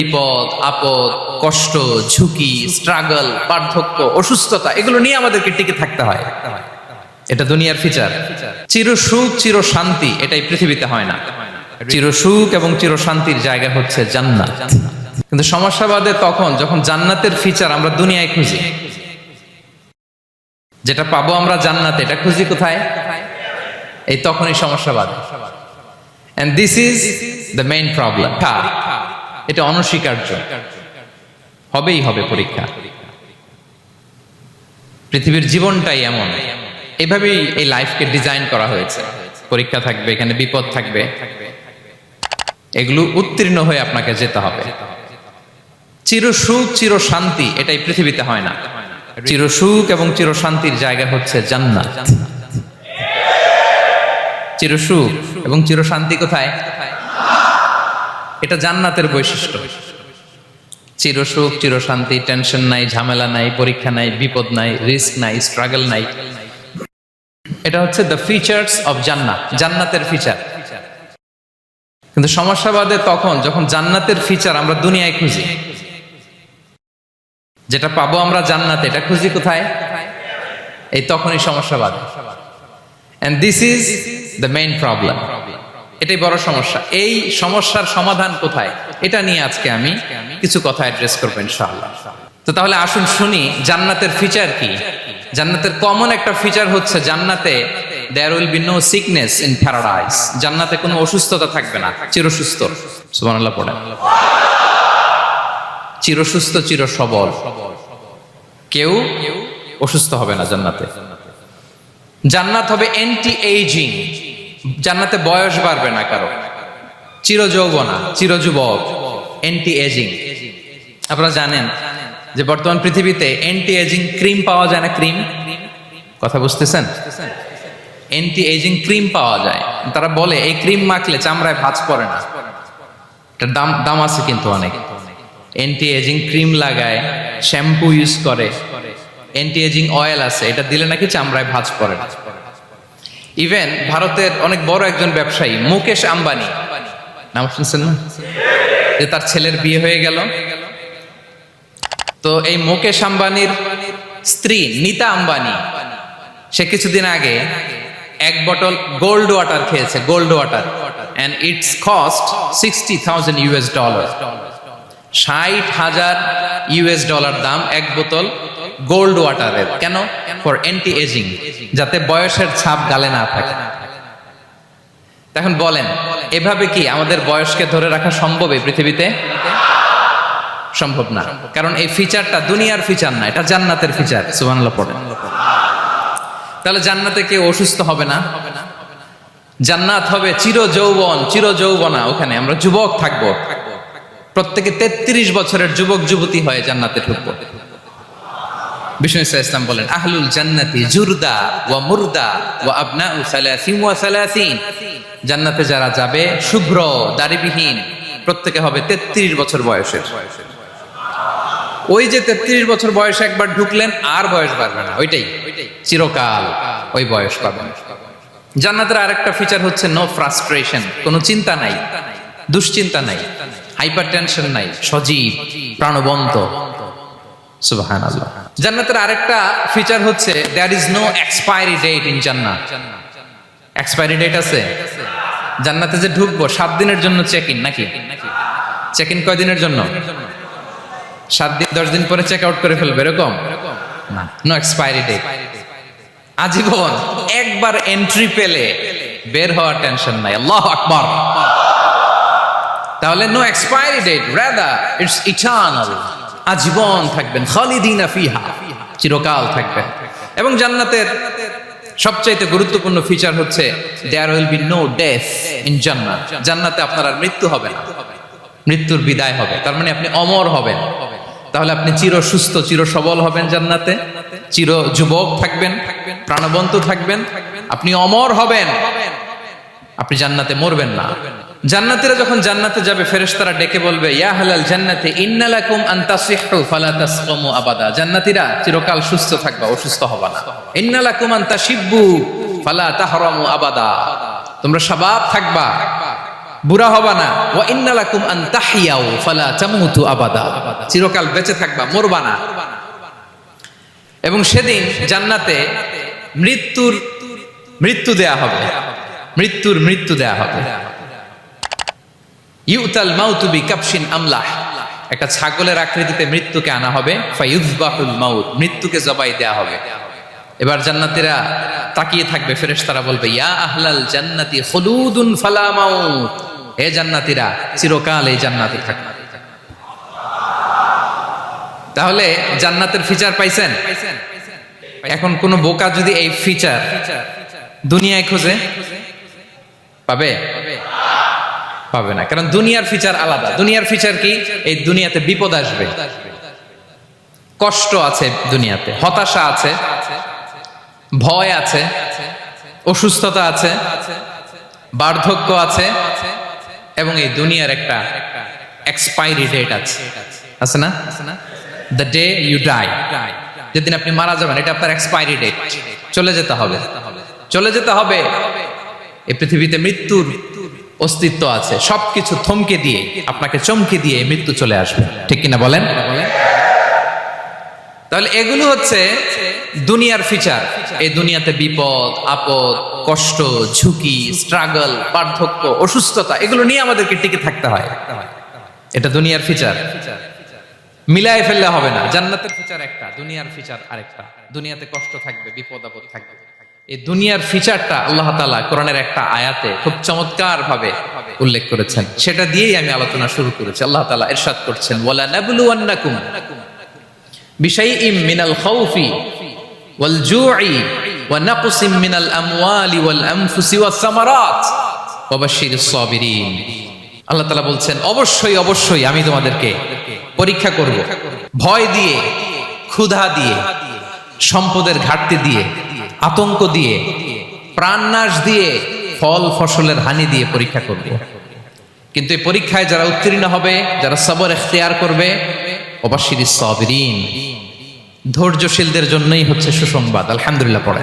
বিপদ, আপদ, কষ্ট, ঝুঁকি, স্ট্রাগল, বার্ধক্য, অসুস্থতা, এগুলো নিয়ে আমাদেরকে টিকে থাকতে হয়। এটা দুনিয়ার ফিচার। চির সুখ, চির শান্তি এটাই পৃথিবীতে হয় না। চির সুখ এবং চির শান্তির জায়গা হচ্ছে জান্নাত। কিন্তু সমস্যা বাদে তখন যখন জান্নাতের ফিচার আমরা দুনিয়ায় খুঁজি। যেটা পাবো আমরা জান্নাতে, এটা খুঁজি কোথায়? এই তখনই সমস্যা বাদে। And this is the main problem. এটা অনস্বীকার্য, হবেই হবে পরীক্ষা। পৃথিবীর জীবনটাই এমন, এভাবেই এই লাইফকে ডিজাইন করা হয়েছে। পরীক্ষা থাকবে, এখানে বিপদ থাকবে, এগুলো উত্তীর্ণ হয়ে আপনাকে যেতে হবে। চির সুখ, চির শান্তি এটাই পৃথিবীতে হয় না। চির সুখ এবং চির শান্তির জায়গা হচ্ছে জান্নাত। চির সুখ এবং চির শান্তি কোথায়? এটা জান্নাতের বৈশিষ্ট্য। চির সুখ, চির শান্তি, টেনশন নাই, ঝামেলা নাই, পরীক্ষা নাই, বিপদ নাই, রিস্ক নাই, স্ট্রাগল নাই। এটা হচ্ছে দ্য ফিচার্স অফ জান্নাত, জান্নাতের ফিচার। কিন্তু সমস্যা বাদে তখন যখন জান্নাতের ফিচার আমরা দুনিয়ায় খুঁজি। যেটা পাবো আমরা জান্নাতে, এটা খুঁজি কোথায়? এই তখনই সমস্যা বাদে। And this is the main problem. এটাই বড় সমস্যা। এই সমস্যার সমাধান কোথায়, এটা নিয়ে আজকে আমি কিছু কথা অ্যাড্রেস করবো ইনশাআল্লাহ। তো তাহলে আসুন শুনি জান্নাতের ফিচার কি। জান্নাতের কমন একটা ফিচার হচ্ছে জান্নাতে there will be no sickness in paradise. জান্নাতে কোনো অসুস্থতা থাকবে না, চিরসুস্থ। সুবহানাল্লাহ পড়েন। চিরসুস্থ, চির সবল, কেউ অসুস্থ হবে না জান্নাতে। জান্নাত হবে অ্যান্টি এইজিং, জান্নাতে বয়স বাড়বে না কারো, চির যৌবনা, চির যুবক, অ্যান্টি এজিং। আপনারা জানেন যে বর্তমান পৃথিবীতে অ্যান্টি এজিং ক্রিম পাওয়া যায় না? ক্রিম, কথা বুঝতেছেন? অ্যান্টি এজিং ক্রিম পাওয়া যায়। তারা বলে এই ক্রিম মাখলে চামড়ায় ভাঁজ পড়ে না। এটার দাম আছে কিন্তু অনেক। অ্যান্টি এজিং ক্রিম লাগায়, শ্যাম্পু ইউজ করে, অ্যান্টি এজিং অয়েল আছে, এটা দিলে নাকি চামড়ায় ভাঁজ পড়ে না। ইভেন ভারতের অনেক বড় একজন ব্যবসায়ী মুকেশ আম্বানি, নাম শুনছেন না? যে তার ছেলের বিয়ে হয়ে গেল। তো এই মুকেশ আম্বানির স্ত্রী নীতা আম্বানি, সে কিছুদিন আগে এক বোতল গোল্ড ওয়াটার খেয়েছে, gold water, and it's cost $60,000। $60,000 দাম এক বোতল গোল্ড ওয়াটারের। কেন? ফর অ্যান্টি এজিং, যাতে বয়সের ছাপ গালে না থাকে। এখন বলেন, এভাবে কি আমাদের বয়সকে ধরে রাখা সম্ভব এই পৃথিবীতে? সম্ভব না, কারণ এই ফিচারটা দুনিয়ার ফিচার না, এটা জান্নাতের ফিচার। সুবহানাল্লাহ পড়েন। তাহলে জান্নাতে কেউ অসুস্থ হবে না। জান্নাত হবে চির যৌবন, চির যৌবনা, ওখানে আমরা যুবক থাকবো। প্রত্যেকে 33 বছরের যুবক যুবতী হয়ে জান্নাতে ঢুকবো। বিষ্ণু ইসলাম বলেন, আহলুল জান্নাতি জুরদা ওয়া মুরদা ওয়া আবনাউ 30 ওয়া 30। জান্নাতে যারা যাবে শুভ্র, দাড়িবিহীন, প্রত্যেকে হবে 33 বছর বয়সের। ওই যে 33 বছর বয়সে একবার ঢুকলেন, আর বয়স বাড়বে না, ওইটাই চিরকাল ওই বয়স পাবেন। জান্নাতের আরেকটা ফিচার হচ্ছে নো ফ্রাস্ট্রেশন, কোনো চিন্তা নাই, দুশ্চিন্তা নাই, হাইপার টেনশন নাই, সজীব, প্রাণবন্ত। সুবহানাল্লাহ। জান্নাতের আরেকটা ফিচার হচ্ছে there is no expiry date in জান্নাত। এক্সপায়ারি ডেট আছে? জান্নাতে যে ঢুকবো 7 দিনের জন্য চেক ইন, নাকি? চেক ইন কয় দিনের জন্য? 7 দিন, 10 দিন পরে চেক আউট করে ফেলবে, এরকম না। নো এক্সপায়ারি ডেট, আজীবন। একবার এন্ট্রি পেলে বের হওয়ার টেনশন নাই। আল্লাহু আকবার। তাহলে no expiry date, rather it's eternal, আজীবন থাকবেন, খালিদিনা ফিহা, চিরকাল থাকবেন। এবং জান্নাতের সবচাইতে গুরুত্বপূর্ণ ফিচার হচ্ছে there will be no death in জান্নাত। জান্নাতে আপনার আর মৃত্যু হবে না, মৃত্যুর বিদায় হবে। তার মানে আপনি অমর হবেন। তাহলে আপনি চির সুস্থ, চির সবল হবেন জান্নাতে, চির যুবক থাকবেন, প্রাণবন্ত থাকবেন, আপনি অমর হবেন, আপনি জান্নাতে মরবেন না। জান্নাতীরা যখন জান্নাতে যাবে, ফেরেশতারা ডেকে বলবে, ইয়া আহলাল জান্নাতি ইন্না লাকুম আন তাসিহু ফালা তাসকামু আবাদা। জান্নাতীরা চিরকাল সুস্থ থাকবা, অসুস্থ হবা না। ইন্না লাকুম আন তাশিব্বু ফালা তাহরামু আবাদা। তোমরা শাবাব থাকবা, বুড়া হবা না। ওয়া ইন্না লাকুম আন তাহইয়াউ ফালা তামুতু আবাদা, চিরকাল বেঁচে থাকবা, মরবা না। এবং সেদিন জান্নাতে মৃত্যু দেয়া হবে, মৃত্যু দেয়া হবে। ইউতাল মাউতু বিকাবশিন আমলাহ, একটা ছাগলের আকৃতিতে মৃত্যুকে আনা হবে। ফায়ুযবাহুল মাউত, মৃত্যুকে জবাই দেয়া হবে। এবার জান্নাতীরা তাকিয়ে থাকবে, ফেরেশতারা বলবে ইয়া আহলাল জান্নাতি খুলুদুন ফালা মাউত, হে জান্নাতীরা চিরকাল এই জান্নাতে থাকবে। তাহলে জান্নাতের ফিচার পাইছেন? এখন কোন বোকা যদি এই ফিচার দুনিয়ায় খোঁজে পাবে? পাবে না, কারণ দুনিয়ার ফিচার আলাদা। দুনিয়ার ফিচার কি? এই দুনিয়াতে বিপদ আসবে, কষ্ট আছে দুনিয়াতে, হতাশা আছে, ভয় আছে, অসুস্থতা আছে, বার্ধক্য আছে, এবং এই দুনিয়ার একটা এক্সপায়ারি ডেট আছে, আছে না? দ্য ডে ইউ ডাই, যেদিন আপনি মারা যাবেন, এটা আপনার এক্সপায়ারি ডেট, চলে যেতে হবে, চলে যেতে হবে। এই পৃথিবীতে মৃত্যুর অস্তিত্ব আছে, সবকিছু থমকে দিয়ে, আপনাকে চমকে দিয়ে মৃত্যু চলে আসবে, ঠিক কিনা বলেন? তাহলে এগুলো হচ্ছে দুনিয়ার ফিচার। এই দুনিয়াতে বিপদ আপদ, কষ্ট, ঝুঁকি, স্ট্রাগল, বার্ধক্য, অসুস্থতা, এগুলো নিয়ে আমাদেরকে টিকে থাকতে হয়। এটা দুনিয়ার ফিচার, মিলায় ফেললে হবে না। জান্নাতের ফিচার একটা, দুনিয়ার ফিচার আরেকটা। দুনিয়াতে কষ্ট থাকবে, বিপদ আপদ থাকবে। এই দুনিয়ার ফিচারটা আল্লাহ তাআলা কোরআনের একটা আয়াতে খুব চমৎকার ভাবে উল্লেখ করেছেন, সেটা দিয়েই আমি আলোচনা শুরু করেছি। আল্লাহ তাআলা ইরশাদ করছেন ওয়ালা নাবলুওয়ান্নাকুম বিশাইইম মিনাল খাউফি ওয়াল জু'i ওয়া নাকসিম মিনাল আমওয়ালি ওয়াল আনফুসি ওয়াস সামারাত ওয়া বাশশিরিস সাবিরিন। আল্লাহ তাআলা বলছেন অবশ্যই অবশ্যই আমি তোমাদেরকে পরীক্ষা করব, ভয় দিয়ে, ক্ষুধা দিয়ে, সম্পদের ঘাটতি দিয়ে, আতঙ্ক দিয়ে, প্রাণনাশ দিয়ে, ফল ফসলের হানি দিয়ে পরীক্ষা করব। কিন্তু এই পরীক্ষায় যারা উত্তীর্ণ হবে, যারা সবর ইখতিয়ার করবে, ওয়াবাশশিরিস সাবিরিন, ধৈর্যশীলদের জন্যই হচ্ছে সুসংবাদ। আলহামদুলিল্লাহ পড়ে।